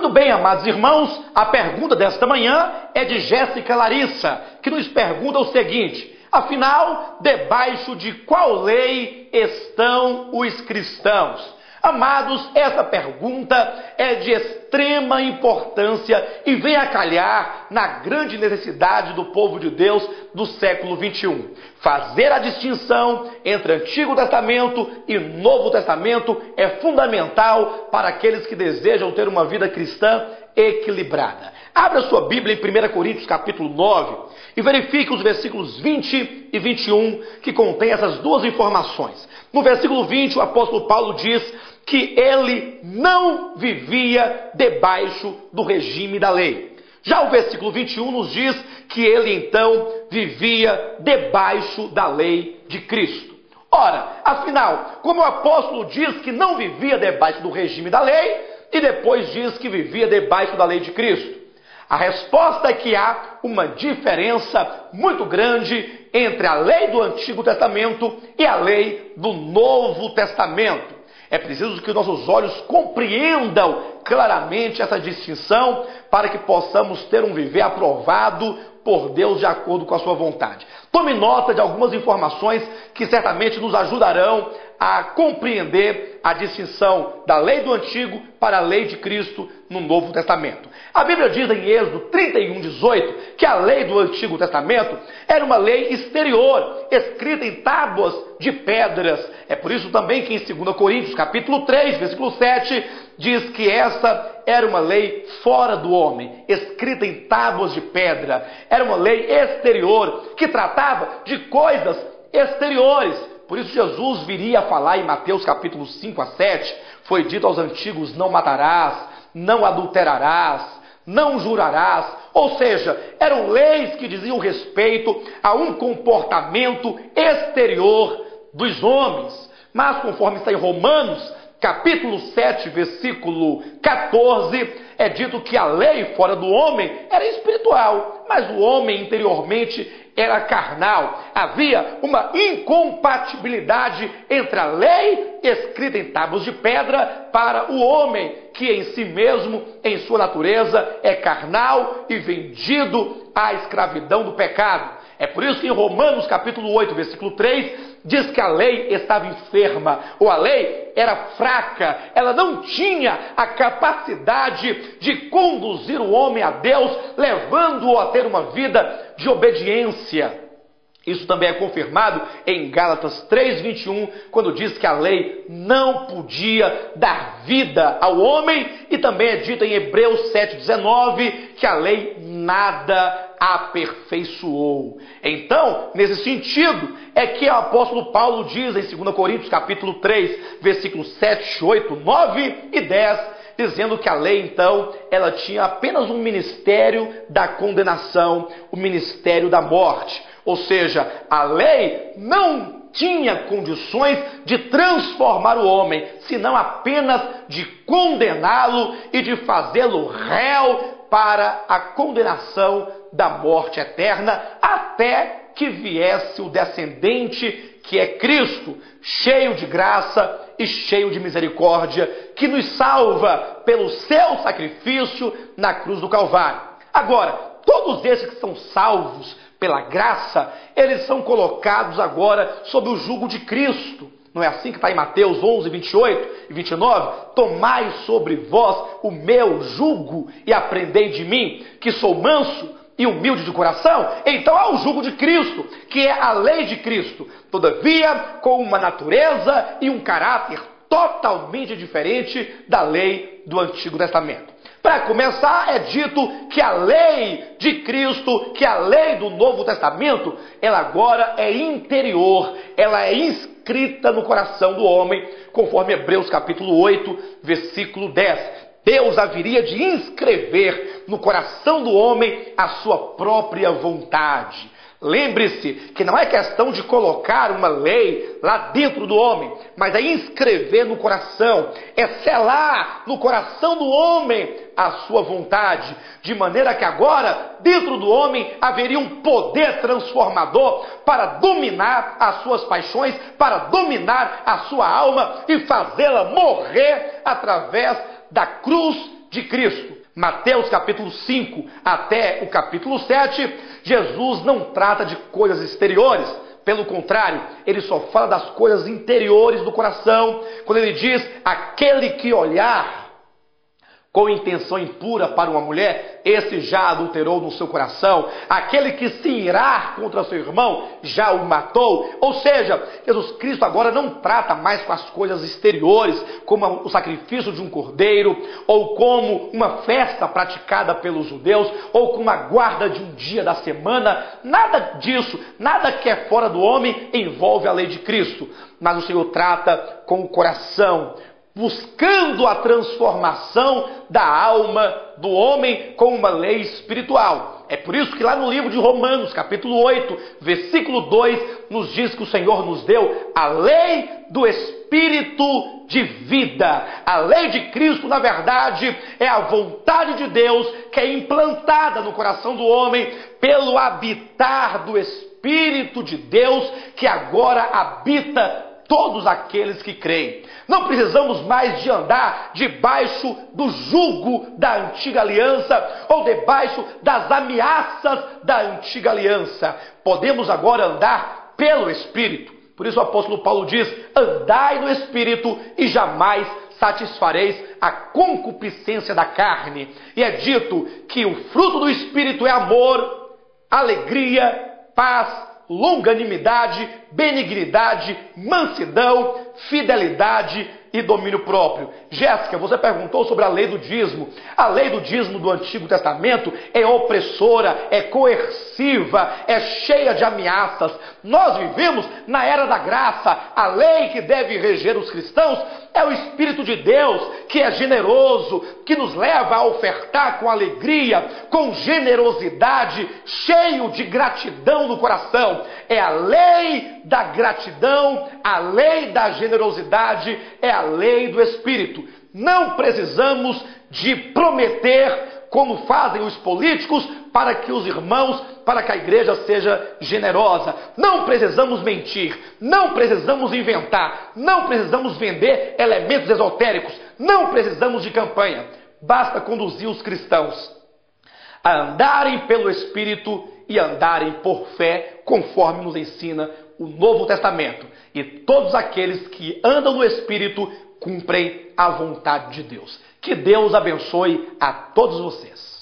Muito bem, amados irmãos, a pergunta desta manhã é de Jéssica Larissa, que nos pergunta o seguinte: afinal, debaixo de qual lei estão os cristãos? Amados, essa pergunta é de extrema importância e vem a calhar na grande necessidade do povo de Deus do século 21. Fazer a distinção entre Antigo Testamento e Novo Testamento é fundamental para aqueles que desejam ter uma vida cristã equilibrada. Abra sua Bíblia em 1 Coríntios capítulo 9 e verifique os versículos 20 e 21 que contém essas duas informações. No versículo 20, o apóstolo Paulo diz que ele não vivia debaixo do regime da lei. Já o versículo 21 nos diz que ele então vivia debaixo da lei de Cristo. Ora, afinal, como o apóstolo diz que não vivia debaixo do regime da lei e depois diz que vivia debaixo da lei de Cristo? A resposta é que há uma diferença muito grande entre a lei do Antigo Testamento e a lei do Novo Testamento. É preciso que nossos olhos compreendam claramente essa distinção para que possamos ter um viver aprovado por Deus de acordo com a sua vontade. Tome nota de algumas informações que certamente nos ajudarão a compreender a distinção da lei do Antigo para a lei de Cristo no Novo Testamento. A Bíblia diz em Êxodo 31:18 que a lei do Antigo Testamento era uma lei exterior, escrita em tábuas de pedras. É por isso também que em 2 Coríntios capítulo 3, versículo 7, diz que essa era uma lei fora do homem, escrita em tábuas de pedra. Era uma lei exterior, que tratava de coisas exteriores. Por isso Jesus viria a falar em Mateus capítulo 5 a 7, foi dito aos antigos: não matarás, não adulterarás, não jurarás. Ou seja, eram leis que diziam respeito a um comportamento exterior dos homens. Mas conforme está em Romanos capítulo 7, versículo 14, é dito que a lei fora do homem era espiritual, mas o homem interiormente era carnal. Havia uma incompatibilidade entre a lei escrita em tábuas de pedra para o homem, que em si mesmo, em sua natureza, é carnal e vendido à escravidão do pecado. É por isso que em Romanos capítulo 8, versículo 3, diz que a lei estava enferma, ou a lei era fraca, ela não tinha a capacidade de conduzir o homem a Deus, levando-o a ter uma vida de obediência. Isso também é confirmado em Gálatas 3:21, quando diz que a lei não podia dar vida ao homem, e também é dito em Hebreus 7:19 que a lei nada aperfeiçoou. Então, nesse sentido, é que o apóstolo Paulo diz em 2 Coríntios capítulo 3, versículos 7, 8, 9 e 10, dizendo que a lei, então, ela tinha apenas um ministério da condenação, o ministério da morte. Ou seja, a lei não tinha condições de transformar o homem, senão apenas de condená-lo e de fazê-lo réu para a condenação da morte eterna, até que viesse o descendente, que é Cristo, cheio de graça e cheio de misericórdia, que nos salva pelo seu sacrifício na cruz do Calvário. Agora, todos esses que são salvos pela graça, eles são colocados agora sob o jugo de Cristo. Não é assim que está em Mateus 11, 28 e 29? Tomai sobre vós o meu jugo e aprendei de mim, que sou manso e humilde de coração. Então há o jugo de Cristo, que é a lei de Cristo, todavia com uma natureza e um caráter totalmente diferente da lei do Antigo Testamento. Para começar, é dito que a lei de Cristo, que a lei do Novo Testamento, ela agora é interior, ela é inscrita no coração do homem, conforme Hebreus capítulo 8, versículo 10. Deus haveria de inscrever no coração do homem a sua própria vontade. Lembre-se que não é questão de colocar uma lei lá dentro do homem, mas é inscrever no coração, é selar no coração do homem a sua vontade, de maneira que agora, dentro do homem, haveria um poder transformador para dominar as suas paixões, para dominar a sua alma e fazê-la morrer através da cruz de Cristo. Mateus capítulo 5 até o capítulo 7, Jesus não trata de coisas exteriores. Pelo contrário, ele só fala das coisas interiores do coração. Quando ele diz, aquele que olhar com intenção impura para uma mulher, esse já adulterou no seu coração. Aquele que se irar contra seu irmão, já o matou. Ou seja, Jesus Cristo agora não trata mais com as coisas exteriores, como o sacrifício de um cordeiro, ou como uma festa praticada pelos judeus, ou como a guarda de um dia da semana. Nada disso, nada que é fora do homem envolve a lei de Cristo. Mas o Senhor trata com o coração, buscando a transformação da alma do homem com uma lei espiritual. É por isso que lá no livro de Romanos, capítulo 8, versículo 2, nos diz que o Senhor nos deu a lei do Espírito de vida. A lei de Cristo, na verdade, é a vontade de Deus que é implantada no coração do homem pelo habitar do Espírito de Deus, que agora habita todos aqueles que creem. Não precisamos mais de andar debaixo do jugo da antiga aliança ou debaixo das ameaças da antiga aliança. Podemos agora andar pelo Espírito. Por isso o apóstolo Paulo diz, andai no Espírito e jamais satisfareis a concupiscência da carne. E é dito que o fruto do Espírito é amor, alegria, paz, longanimidade, benignidade, mansidão, fidelidade e domínio próprio. Jéssica, você perguntou sobre a lei do dízimo. A lei do dízimo do Antigo Testamento é opressora, é coerciva, é cheia de ameaças. Nós vivemos na era da graça. A lei que deve reger os cristãos é o Espírito de Deus, que é generoso, que nos leva a ofertar com alegria, com generosidade, cheio de gratidão no coração. É a lei da gratidão, a lei da generosidade, é a lei do Espírito. Não precisamos de prometer, como fazem os políticos, para que os irmãos, para que a igreja seja generosa. Não precisamos mentir, não precisamos inventar, não precisamos vender elementos esotéricos, não precisamos de campanha. Basta conduzir os cristãos a andarem pelo Espírito e andarem por fé, conforme nos ensina o Novo Testamento. E todos aqueles que andam no Espírito cumprem a vontade de Deus. Que Deus abençoe a todos vocês.